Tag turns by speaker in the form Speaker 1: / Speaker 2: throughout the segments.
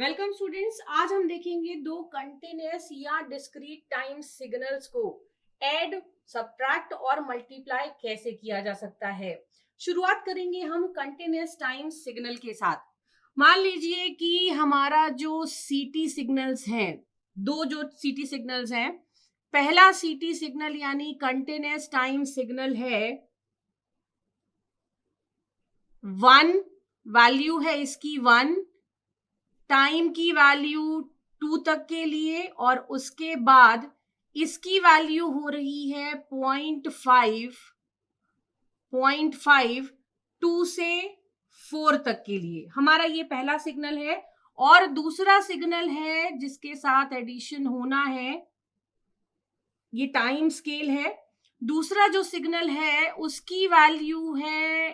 Speaker 1: Welcome students. आज हम देखेंगे दो कंटिन्यूअस या डिस्क्रीट टाइम सिग्नल्स को ऐड, सब्ट्रैक्ट और मल्टीप्लाई कैसे किया जा सकता है। शुरुआत करेंगे हम कंटिन्यूअस टाइम सिग्नल के साथ। मान लीजिए कि हमारा जो सीटी सिग्नल्स हैं, दो जो सीटी सिग्नल्स हैं, पहला सीटी सिग्नल यानी कंटिन्यूअस टाइम सिग्नल है 1, वैल्यू है इसकी 1, टाइम की वैल्यू 2 तक के लिए, और उसके बाद इसकी वैल्यू हो रही है 0.5 2 से 4 तक के लिए। हमारा ये पहला सिग्नल है। और दूसरा सिग्नल है जिसके साथ एडिशन होना है, ये टाइम स्केल है। दूसरा जो सिग्नल है उसकी वैल्यू है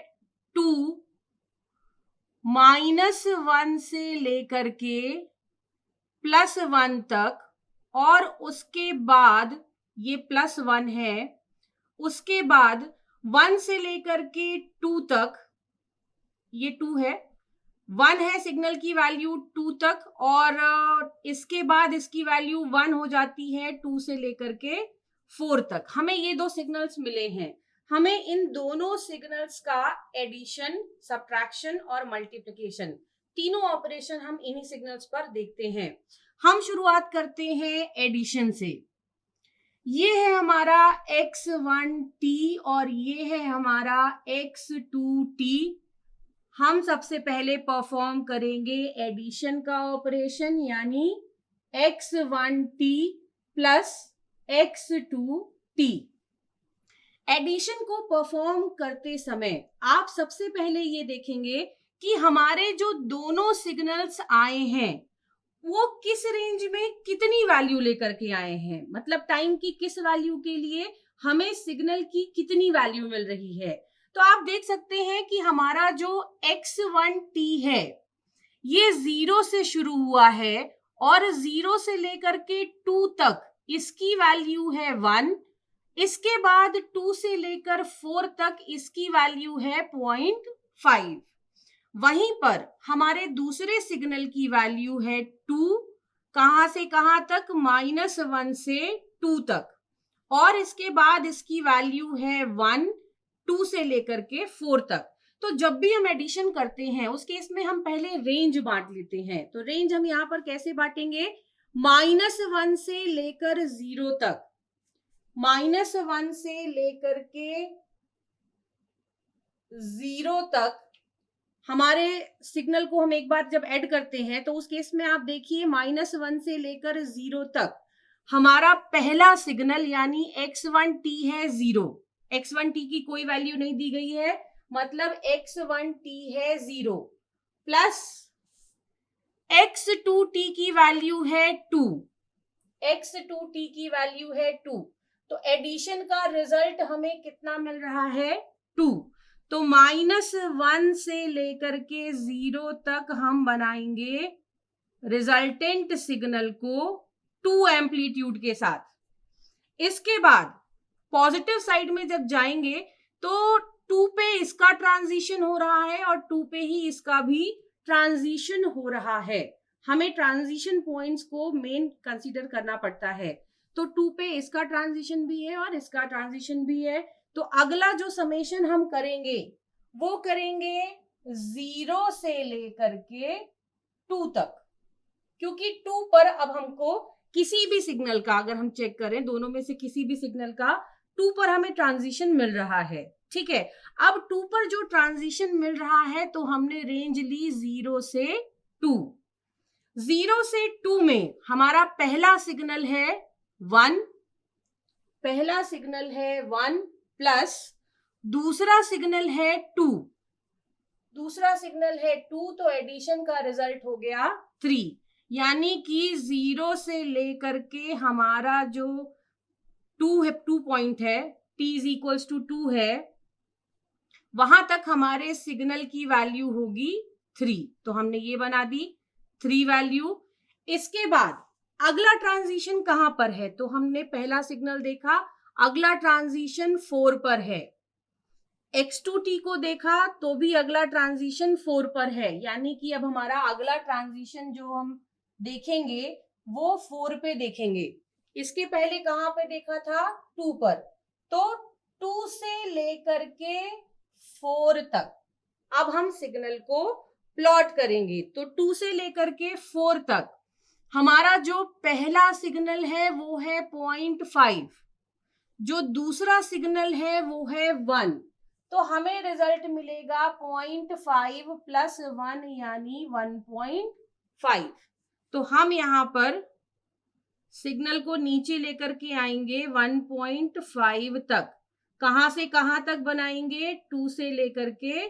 Speaker 1: 2, -1 से लेकर के +1 तक, और उसके बाद ये +1 है, उसके बाद 1 से लेकर के 2 तक, ये 2 है, 1 है सिग्नल की वैल्यू 2 तक, और इसके बाद इसकी वैल्यू 1 हो जाती है 2 से लेकर के 4 तक। हमें ये दो सिग्नल्स मिले हैं। हमें इन दोनों सिग्नल्स का एडिशन, सब्ट्रैक्शन और मल्टीप्लिकेशन, तीनों ऑपरेशन हम इन्हीं सिग्नल्स पर देखते हैं। हम शुरुआत करते हैं एडिशन से। ये है हमारा x1t और ये है हमारा x2t। हम सबसे पहले परफॉर्म करेंगे एडिशन का ऑपरेशन, यानी x1t प्लस x2t। एडिशन को परफॉर्म करते समय आप सबसे पहले ये देखेंगे कि हमारे जो दोनों सिग्नल्स आए हैं वो किस रेंज में कितनी वैल्यू लेकर के आए हैं, मतलब टाइम की किस वैल्यू के लिए हमें सिग्नल की कितनी वैल्यू मिल रही है। तो आप देख सकते हैं कि हमारा जो x1t है ये 0 से शुरू हुआ है और 0 से लेकर के 2 तक इसकी वैल्यू है 1। इसके बाद 2 से लेकर 4 तक इसकी वैल्यू है 0.5। वहीं पर हमारे दूसरे सिग्नल की वैल्यू है 2, कहां से कहां तक, -1 से 2 तक, और इसके बाद इसकी वैल्यू है 1, 2 से लेकर के 4 तक। तो जब भी हम एडिशन करते हैं उस केस में हम पहले रेंज बांट लेते हैं। तो रेंज हम यहां पर कैसे बांटेंगे, -1 से लेकर 0 तक, -1 से लेकर के 0 तक हमारे सिग्नल को हम एक बार जब ऐड करते हैं तो उस केस में आप देखिए -1 से लेकर 0 तक हमारा पहला सिग्नल यानी x1t है 0। x1t की कोई वैल्यू नहीं दी गई है, मतलब x1t है 0, प्लस x2t की वैल्यू है 2, x2t की वैल्यू है 2। तो एडिशन का रिजल्ट हमें कितना मिल रहा है, 2। तो -1 से लेकर के 0 तक हम बनाएंगे रिजल्टेंट सिग्नल को 2 एम्पलीट्यूड के साथ। इसके बाद पॉजिटिव साइड में जब जाएंगे तो 2 पे इसका ट्रांजिशन हो रहा है और 2 पे ही इसका भी ट्रांजिशन हो रहा है। हमें ट्रांजिशन पॉइंट्स को मेन कंसीडर करना पड़ता है। तो 2 पे इसका ट्रांजिशन भी है और इसका ट्रांजिशन भी है। तो अगला जो समेशन हम करेंगे वो करेंगे 0 से लेकर के 2 तक, क्योंकि 2 पर अब हमको किसी भी सिग्नल का, अगर हम चेक करें दोनों में से किसी भी सिग्नल का 2 पर हमें ट्रांजिशन मिल रहा है। ठीक है, अब 2 पर जो ट्रांजिशन मिल रहा है तो हमने रेंज ली 0 से 2। 0 से 2 में हमारा पहला सिग्नल है 1, पहला सिग्नल है 1 प्लस दूसरा सिग्नल है 2, दूसरा सिग्नल है 2, तो एडिशन का रिजल्ट हो गया 3। यानी कि 0 से लेकर के हमारा जो 2 पॉइंट है, t इज इक्वल्स टू 2 है, वहां तक हमारे सिग्नल की वैल्यू होगी 3। तो हमने ये बना दी 3 वैल्यू। इसके बाद अगला ट्रांजिशन कहां पर है, तो हमने पहला सिग्नल देखा, अगला ट्रांजिशन 4 पर है। x2t को देखा तो भी अगला ट्रांजिशन 4 पर है, यानी कि अब हमारा अगला ट्रांजिशन जो हम देखेंगे वो 4 पे देखेंगे। इसके पहले कहां पे देखा था? 2 पर। तो 2 से लेकर के 4 तक अब हम सिग्नल को प्लॉट करेंगे। तो 2 से लेकर के 4 तक हमारा जो पहला सिग्नल है वो है 0.5, जो दूसरा सिग्नल है वो है 1। तो हमें रिजल्ट मिलेगा 0.5 प्लस 1 यानी 1.5। तो हम यहां पर सिग्नल को नीचे लेकर के आएंगे 1.5 तक। कहां से कहां तक बनाएंगे? 2 से लेकर के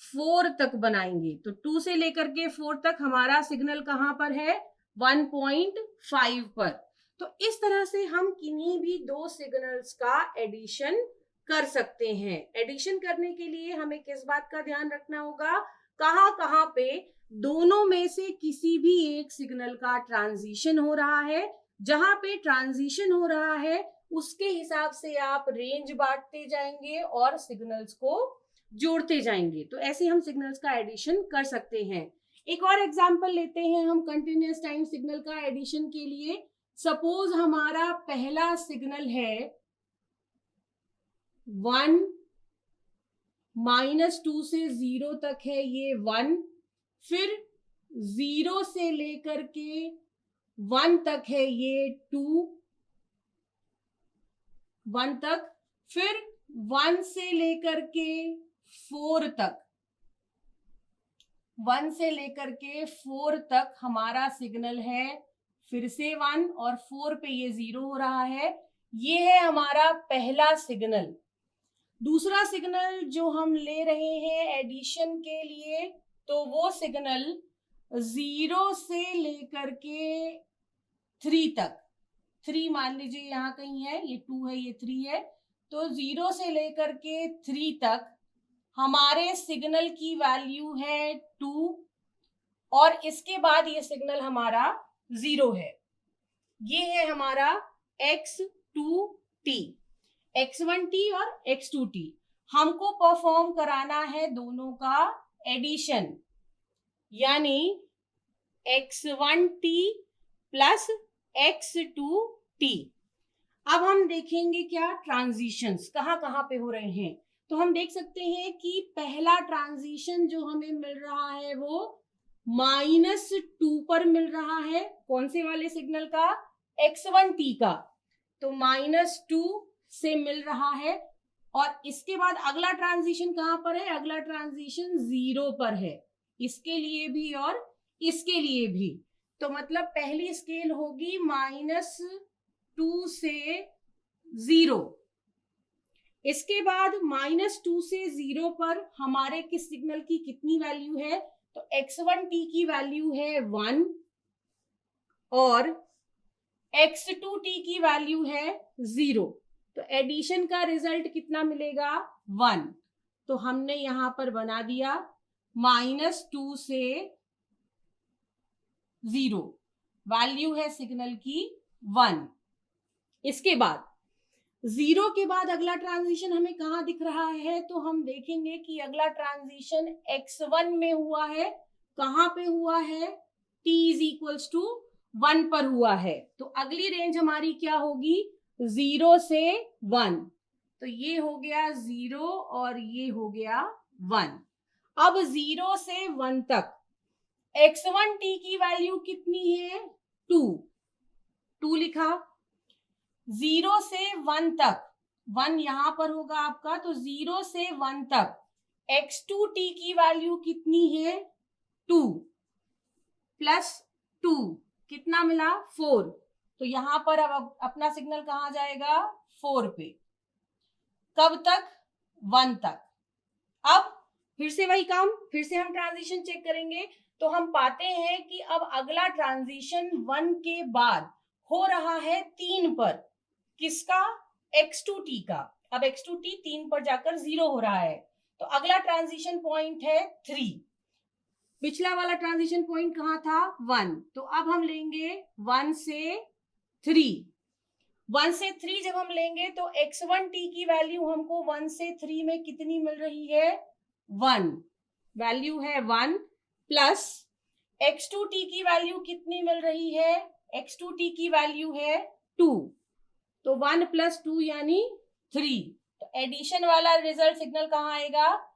Speaker 1: 4 तक बनाएंगे। तो 2 से लेकर के 4 तक हमारा सिग्नल कहां पर है? 1.5 पर। तो इस तरह से हम किन्हीं भी दो सिग्नल्स का एडिशन कर सकते हैं। एडिशन करने के लिए हमें किस बात का ध्यान रखना होगा? कहां कहां पे दोनों में से किसी भी एक सिग्नल का ट्रांजिशन हो रहा है। जहां पे ट्रांजिशन हो रहा है उसके हिसाब से आप रेंज बांटते जाएंगे और सिग्नल्स को जोड़ते जाएंगे। तो ऐसे हम सिग्नल्स का एडिशन कर सकते हैं। एक और एग्जांपल लेते हैं हम कंटिन्यूअस टाइम सिग्नल का एडिशन के लिए। सपोज हमारा पहला सिग्नल है 1 -2 से 0 तक है ये 1, फिर 0 से लेकर के 1 तक है ये 2, 1 तक, फिर 1 से लेकर के 4 तक, 1 से लेकर के 4 तक हमारा सिग्नल है फिर से 1 और 4 पे ये 0 हो रहा है। ये है हमारा पहला सिग्नल। दूसरा सिग्नल जो हम ले रहे हैं एडिशन के लिए, तो वो सिग्नल 0 से लेकर के 3 तक, 3 मान लीजिए यहाँ कहीं है, ये 2 है ये 3 है, तो 0 से लेकर के 3 तक हमारे सिग्नल की वैल्यू है 2 और इसके बाद ये सिग्नल हमारा 0 है। ये है हमारा x2t, x1t और x2t। हमको परफॉर्म कराना है दोनों का एडिशन, यानी x1t प्लस x2t। अब हम देखेंगे क्या ट्रांजिशंस कहां कहां पे हो रहे हैं। तो हम देख सकते हैं कि पहला ट्रांजिशन जो हमें मिल रहा है वो -2 पर मिल रहा है। कौन से वाले सिग्नल का? x1t का। तो -2 से मिल रहा है और इसके बाद अगला ट्रांजिशन कहां पर है? अगला ट्रांजिशन 0 पर है, इसके लिए भी और इसके लिए भी। तो मतलब पहली स्केल होगी -2 से 0। इसके बाद -2 से 0 पर हमारे किस सिग्नल की कितनी वैल्यू है? तो x1t की वैल्यू है 1 और x2t की वैल्यू है 0। तो एडिशन का रिजल्ट कितना मिलेगा? 1। तो हमने यहां पर बना दिया -2 से 0, वैल्यू है सिग्नल की 1। इसके बाद 0 के बाद अगला ट्रांजिशन हमें कहां दिख रहा है? तो हम देखेंगे कि अगला ट्रांजिशन x1 में हुआ है। कहां पे हुआ है? t = 1 पर हुआ है। तो अगली रेंज हमारी क्या होगी? 0 से 1। तो ये हो गया 0 और ये हो गया 1। अब 0 से 1 तक x1t की वैल्यू कितनी है? 2 लिखा। 0 से 1 तक, 1 यहां पर होगा आपका, तो 0 से 1 तक x2t की वैल्यू कितनी है? 2 प्लस 2 कितना मिला? 4। तो यहां पर अब अपना सिग्नल कहां जाएगा? 4 पे। कब तक? 1 तक। अब फिर से वही काम, फिर से हम ट्रांजिशन चेक करेंगे तो हम पाते हैं कि अब अगला ट्रांजिशन 1 के बाद हो रहा है 3 पर। किसका? x2t का। अब x2t 3 पर जाकर 0 हो रहा है, तो अगला ट्रांजिशन पॉइंट है 3। पिछला वाला ट्रांजिशन पॉइंट कहां था? 1। तो अब हम लेंगे 1 से 3। 1 से 3 जब हम लेंगे तो x1 t की वैल्यू हमको 1 से 3 में कितनी मिल रही है? 1, वैल्यू है 1 प्लस x2 t की वैल्यू कितनी मिल रही है? x2 t की वैल्यू है 2, तो 1 प्लस 2 यानी 3। तो एडिशन वाला रिजल्ट सिग्नल कहाँ आएगा?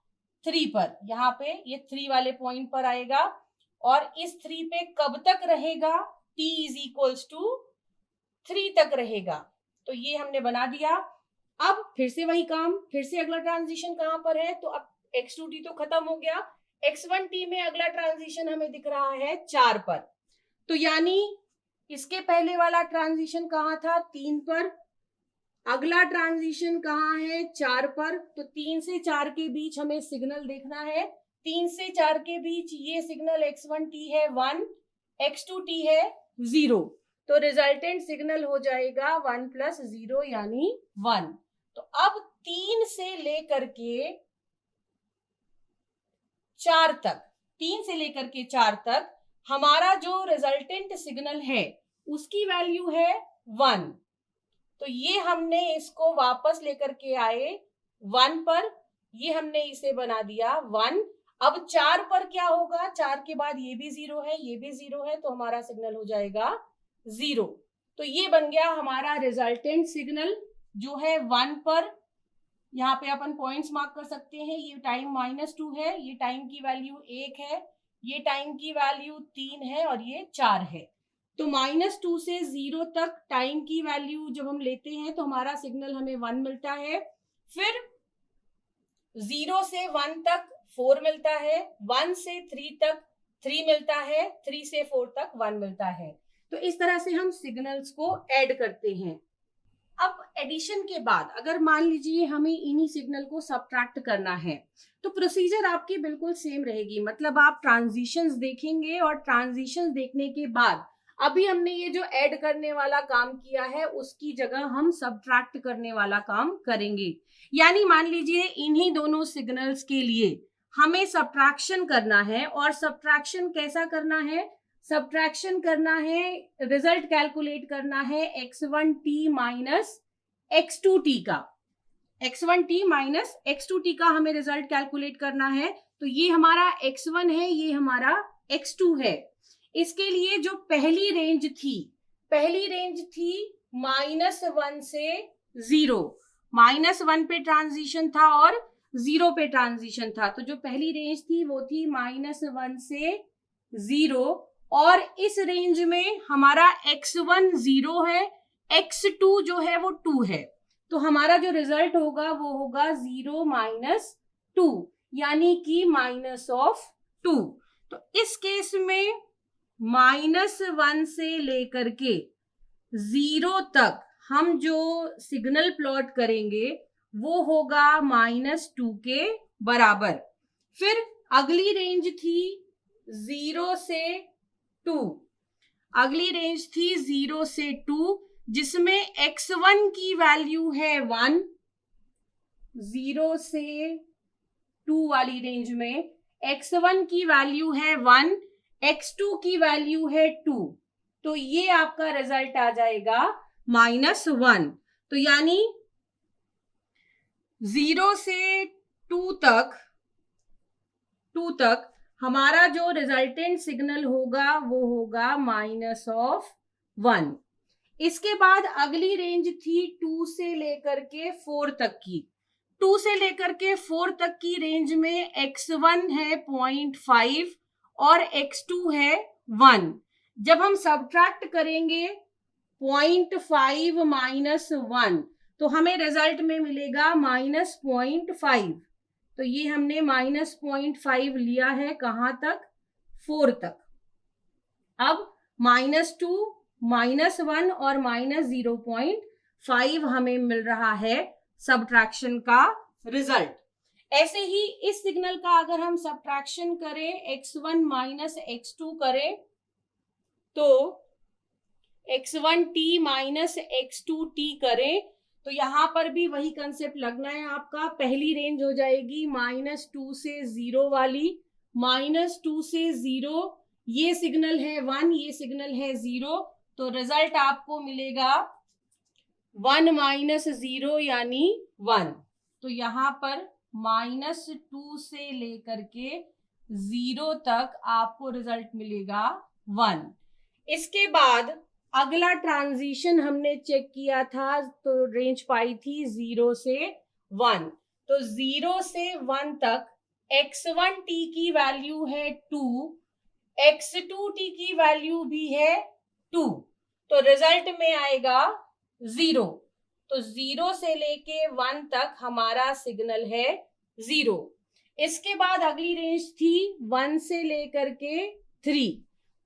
Speaker 1: 3 पर, यहाँ पे ये 3 वाले पॉइंट पर आएगा। और इस 3 पे कब तक रहेगा? t इज इक्वल्स टू 3 तक रहेगा। तो ये हमने बना दिया। अब फिर से वही काम, फिर से अगला ट्रांजिशन कहां पर है? तो अब x2t तो खत्म हो गया, x1t में अगला ट्रांजिशन हमें दिख रहा है 4 पर। तो यानी इसके पहले वाला ट्रांजिशन कहाँ था? 3 पर। अगला ट्रांजिशन कहाँ है? 4 पर। तो 3 से 4 के बीच हमें सिग्नल देखना है। 3 से 4 के बीच ये सिग्नल x1t है 1, x2t है 0। तो रिजल्टेंट सिग्नल हो जाएगा 1 प्लस 0 यानी 1। तो अब 3 से लेकर के 4 तक, 3 से लेकर के 4 तक हमारा जो रिजल्टेंट सिग्नल है उसकी वैल्यू है 1। तो ये हमने इसको वापस लेकर के आए 1 पर, ये हमने इसे बना दिया 1। अब 4 पर क्या होगा? 4 के बाद ये भी 0 है, ये भी 0 है, तो हमारा सिग्नल हो जाएगा 0। तो ये बन गया हमारा रिजल्टेंट सिग्नल जो है 1 पर। यहाँ पे अपन पॉइंट्स मार्क कर सकते हैं। ये टाइम -2 है, ये टाइम की वैल्यू 1 है, ये टाइम की वैल्यू 3 है और ये 4 है। तो -2 से 0 तक टाइम की वैल्यू जब हम लेते हैं तो हमारा सिग्नल हमें 1 मिलता है। फिर 0 से 1 तक 4 मिलता है, 1 से 3 तक 3 मिलता है, 3 से 4 तक 1 मिलता है। तो इस तरह से हम सिग्नल्स को ऐड करते हैं। अब एडिशन के बाद अगर मान लीजिए हमें इन्हीं सिग्नल को सब्ट्रैक्ट करना है तो प्रोसीजर आपकी बिल्कुल सेम रहेगी। मतलब आप ट्रांजिशंस देखेंगे और ट्रांजिशंस देखने के बाद अभी हमने ये जो ऐड करने वाला काम किया है उसकी जगह हम सब्ट्रैक्ट करने वाला काम करेंगे। यानी मान लीजिए इन्हीं दोनों सिग्नल्स के लिए हमें सब्ट्रैक्शन करना है। और सब्ट्रैक्शन कैसा करना है? सब्ट्रैक्शन करना है, रिजल्ट कैलकुलेट करना है x1t माइनस x2t का। x1t माइनस x2t का हमें रिजल्ट कैलकुलेट करना है। तो ये हमारा x1 है, ये हमारा x2 है। इसके लिए जो पहली रेंज थी -1 से 0, -1 पे ट्रांजिशन था और 0 पे ट्रांजिशन था। तो जो पहली रेंज थी वो थी -1 से 0। और इस रेंज में हमारा x1 0 है, x2 जो है वो 2 है। तो हमारा जो रिजल्ट होगा वो होगा 0 - 2 यानी कि -2। तो इस केस में -1 से लेकर के 0 तक हम जो सिग्नल प्लॉट करेंगे वो होगा -2 के बराबर। फिर अगली रेंज थी 0 से 2, अगली रेंज थी 0 से 2 जिसमें x1 की वैल्यू है 1। 0 से 2 वाली रेंज में x1 की वैल्यू है 1, x2 की वैल्यू है 2। तो ये आपका रिजल्ट आ जाएगा -1। तो यानी 0 से 2 तक हमारा जो रिजल्टेंट सिग्नल होगा वो होगा -1। इसके बाद अगली रेंज थी 2 से लेकर के 4 तक की। 2 से लेकर के 4 तक की रेंज में x1 है 0.5 और x2 है 1। जब हम सब्ट्रैक्ट करेंगे 0.5 - 1 तो हमें रिजल्ट में मिलेगा -0.5। तो ये हमने -0.5 लिया है कहां तक? 4 तक। अब -2, -1 और -0.5 हमें मिल रहा है सब्ट्रैक्शन का रिजल्ट। ऐसे ही इस सिग्नल का अगर हम सब्ट्रैक्शन करें, x1 माइनस x2 करें तो x1t माइनस x2t करें तो यहां पर भी वही कंसेप्ट लगना है आपका। पहली रेंज हो जाएगी -2 से 0 वाली, -2 से 0, ये सिग्नल है 1, ये सिग्नल है 0। तो रिजल्ट आपको मिलेगा 1 माइनस 0 यानी 1। तो यहाँ पर -2 से लेकर के 0 तक आपको रिजल्ट मिलेगा 1। इसके बाद अगला ट्रांजिशन हमने चेक किया था, तो रेंज पाई थी 0 से 1। तो 0 से 1 तक x1 t की वैल्यू है 2, x2 t की वैल्यू भी है 2। तो रिजल्ट में आएगा 0। तो 0 से लेके 1 तक हमारा सिग्नल है 0। इसके बाद अगली रेंज थी 1 से लेकर के 3।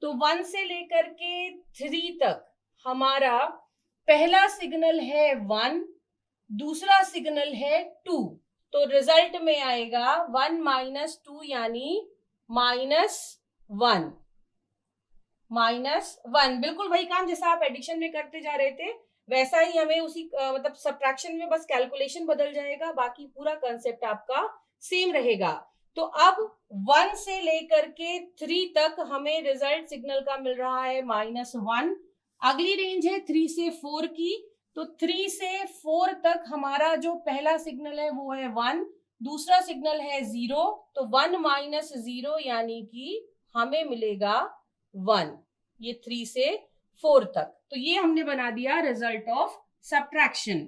Speaker 1: तो 1 से लेकर के 3 तक हमारा पहला सिग्नल है 1, दूसरा सिग्नल है 2। तो रिजल्ट में आएगा 1 माइनस 2 यानी -1। -1 बिल्कुल वही काम जैसा आप एडिशन में करते जा रहे थे, वैसा ही हमें उसी मतलब सब्ट्रैक्शन में बस कैलकुलेशन बदल जाएगा, बाकी पूरा कंसेप्ट आपका सेम रहेगा। तो अब 1 से लेकर के 3 तक हमें रिजल्ट सिग्नल का मिल रहा है -1। अगली रेंज है 3 से 4 की। तो 3 से 4 तक हमारा जो पहला सिग्नल है वो है 1, दूसरा सिग्नल है 0। तो 1 माइनस 0 यानी कि हमें मिलेगा 1, ये 3 से 4 तक। तो ये हमने बना दिया रिजल्ट ऑफ सब्ट्रैक्शन।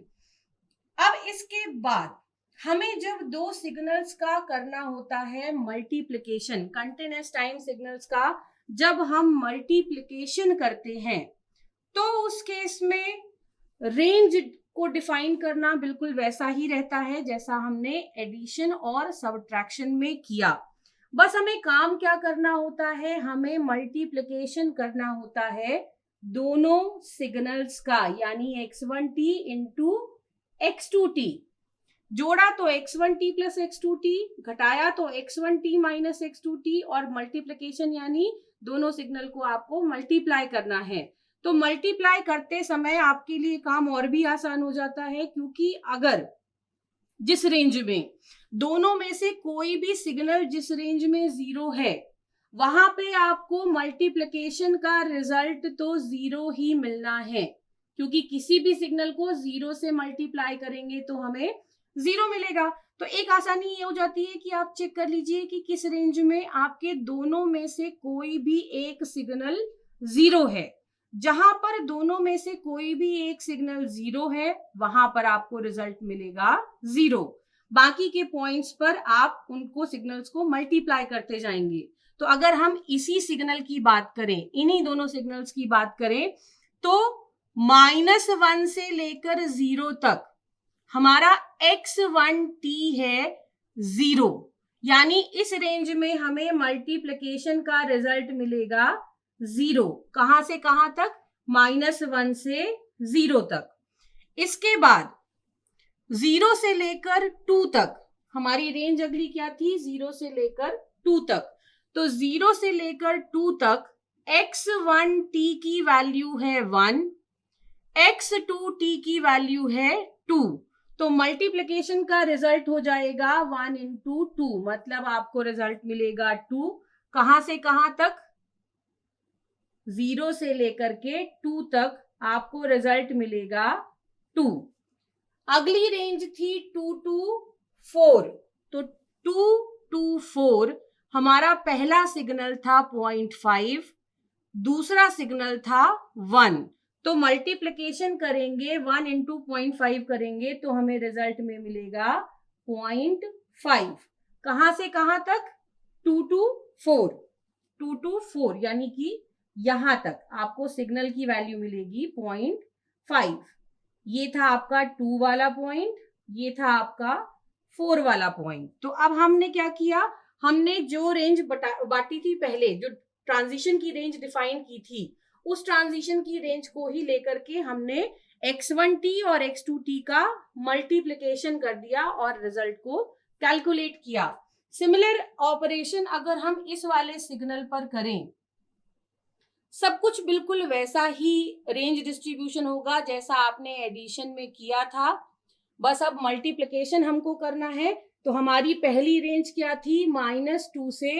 Speaker 1: अब इसके बाद हमें जब दो सिग्नल्स का करना होता है मल्टीप्लिकेशन, कंटिन्यूअस टाइम सिग्नल्स का जब हम मल्टीप्लिकेशन करते हैं, तो उस केस में रेंज को डिफाइन करना बिल्कुल वैसा ही रहता है जैसा हमने एडिशन और सब्ट्रैक्शन में किया। बस हमें काम क्या करना होता है, हमें मल्टीप्लिकेशन करना होता है दोनों सिग्नल्स का, यानी x1t इंटू x2t। जोड़ा तो x1t प्लस x2t, घटाया तो x1t माइनस x2t, और मल्टीप्लिकेशन यानी दोनों सिग्नल को आपको मल्टीप्लाई करना है। तो मल्टीप्लाई करते समय आपके लिए काम और भी आसान हो जाता है, क्योंकि अगर जिस रेंज में दोनों में से कोई भी सिग्नल जिस रेंज में 0 है, वहां पे आपको मल्टीप्लिकेशन का रिजल्ट तो 0 ही मिलना है, क्योंकि किसी भी सिग्नल को 0 से मल्टीप्लाई करेंगे तो हमें 0 मिलेगा। तो एक आसानी ये हो जाती है कि आप चेक कर लीजिए कि किस रेंज में आपके दोनों में से कोई भी एक सिग्नल 0 है। जहां पर दोनों में से कोई भी एक सिग्नल 0 है, वहां पर आपको रिजल्ट मिलेगा 0। बाकी के पॉइंट्स पर आप उनको सिग्नल्स को मल्टीप्लाई करते जाएंगे। तो अगर हम इसी सिग्नल की बात करें, इन्हीं दोनों सिग्नल्स की बात करें, तो -1 से लेकर 0 तक हमारा x1t है 0, यानी इस रेंज में हमें मल्टीप्लिकेशन का रिजल्ट मिलेगा 0। कहां से कहां तक? -1 से 0 तक। इसके बाद 0 से लेकर 2 तक हमारी रेंज अगली क्या थी? 0 से लेकर 2 तक। तो 0 से लेकर 2 तक x1t की वैल्यू है 1, x2t की वैल्यू है 2। तो मल्टीप्लिकेशन का रिजल्ट हो जाएगा 1 इंटू 2, मतलब आपको रिजल्ट मिलेगा 2। कहां से कहां तक? 0 से लेकर के 2 तक आपको रिजल्ट मिलेगा 2। अगली रेंज थी 2 to 4। तो 2 to 4 हमारा पहला सिग्नल था 0.5, दूसरा सिग्नल था 1। तो मल्टीप्लिकेशन करेंगे, 1 इंटू 0.5 करेंगे तो हमें रिजल्ट में मिलेगा 0.5। कहां से कहां तक? 2 to 4, 2 to 4 यानी कि यहां तक आपको सिग्नल की वैल्यू मिलेगी 0.5। ये था आपका 2 वाला पॉइंट, ये था आपका 4 वाला पॉइंट। तो अब हमने क्या किया, हमने जो रेंज बांटी थी पहले, जो ट्रांजिशन की रेंज डिफाइन की थी, उस ट्रांजिशन की रेंज को ही लेकर के हमने x1t और x2t का मल्टीप्लिकेशन कर दिया और रिजल्ट को कैलकुलेट किया। सिमिलर ऑपरेशन अगर हम इस वाले सिग्नल पर करें, सब कुछ बिल्कुल वैसा ही रेंज डिस्ट्रीब्यूशन होगा जैसा आपने एडिशन में किया था। बस अब मल्टीप्लिकेशन हमको करना है। तो हमारी पहली रेंज क्या थी? -2 से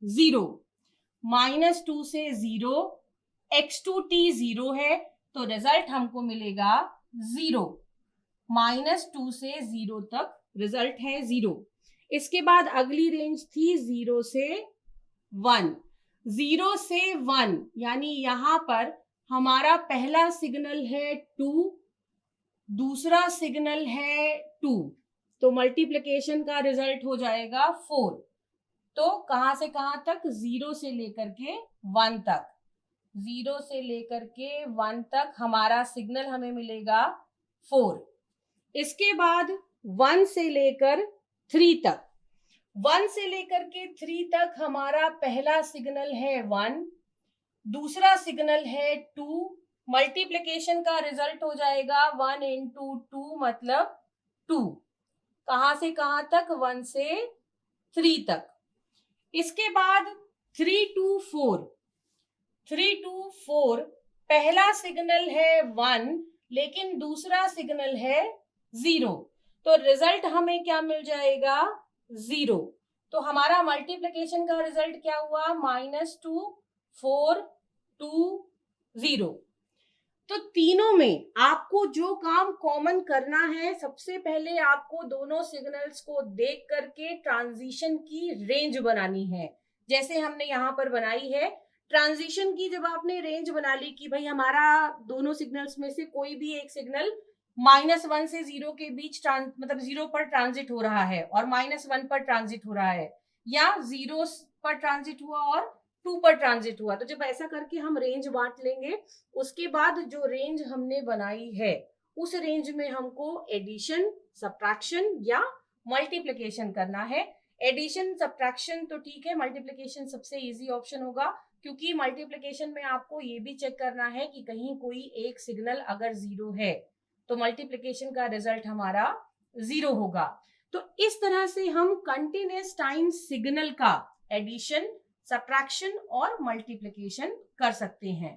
Speaker 1: 0, -2 से 0, x2t 0 है, तो रिजल्ट हमको मिलेगा 0, -2 से 0 तक रिजल्ट है 0। इसके बाद अगली रेंज थी 0 से 1। 0 से 1 यानी यहां पर हमारा पहला सिग्नल है 2, दूसरा सिग्नल है 2, तो मल्टीप्लिकेशन का रिजल्ट हो जाएगा 4। तो कहां से कहां तक? 0 से लेकर के 1 तक, 0 से लेकर के 1 तक हमारा सिग्नल हमें मिलेगा 4। इसके बाद 1 से लेकर 3 तक, 1 से लेकर के 3 तक हमारा पहला सिग्नल है 1, दूसरा सिग्नल है 2, मल्टीप्लिकेशन का रिजल्ट हो जाएगा 1 into 2 मतलब 2। कहां से कहां तक? 1 से 3 तक। इसके बाद 3 to 4, 3 to 4 पहला सिग्नल है 1 लेकिन दूसरा सिग्नल है 0, तो रिजल्ट हमें क्या मिल जाएगा? 0। तो हमारा मल्टीप्लिकेशन का रिजल्ट क्या हुआ? -2 4 2 0। तो तीनों में आपको जो काम कॉमन करना है, सबसे पहले आपको दोनों सिग्नल्स को देख करके ट्रांजिशन की रेंज बनानी है, जैसे हमने यहाँ पर बनाई है। ट्रांजिशन की जब आपने रेंज बना ली कि भाई हमारा दोनों सिग्नल्स में से कोई भी एक सिग्नल -1 से 0 के बीच मतलब 0 पर ट्रांजिट हो रहा है और -1 पर ट्रांजिट हो रहा है, या 0 पर ट्रांजिट हुआ और 2 पर ट्रांजिट हुआ, तो जब ऐसा करके हम रेंज बांट लेंगे, उसके बाद जो रेंज हमने बनाई है उस रेंज में हमको एडिशन, सब्ट्रैक्शन या मल्टीप्लिकेशन करना है। एडिशन सब्ट्रैक्शन तो ठीक है, मल्टीप्लिकेशन सबसे इजी ऑप्शन होगा, क्योंकि मल्टीप्लिकेशन में आपको ये भी चेक करना है कि कहीं कोई एक सिग्नल अगर 0 है तो मल्टीप्लिकेशन का रिजल्ट हमारा 0 होगा। तो इस तरह से हम कंटिन्यूअस टाइम सिग्नल का एडिशन, सब्ट्रैक्शन और मल्टीप्लिकेशन कर सकते हैं।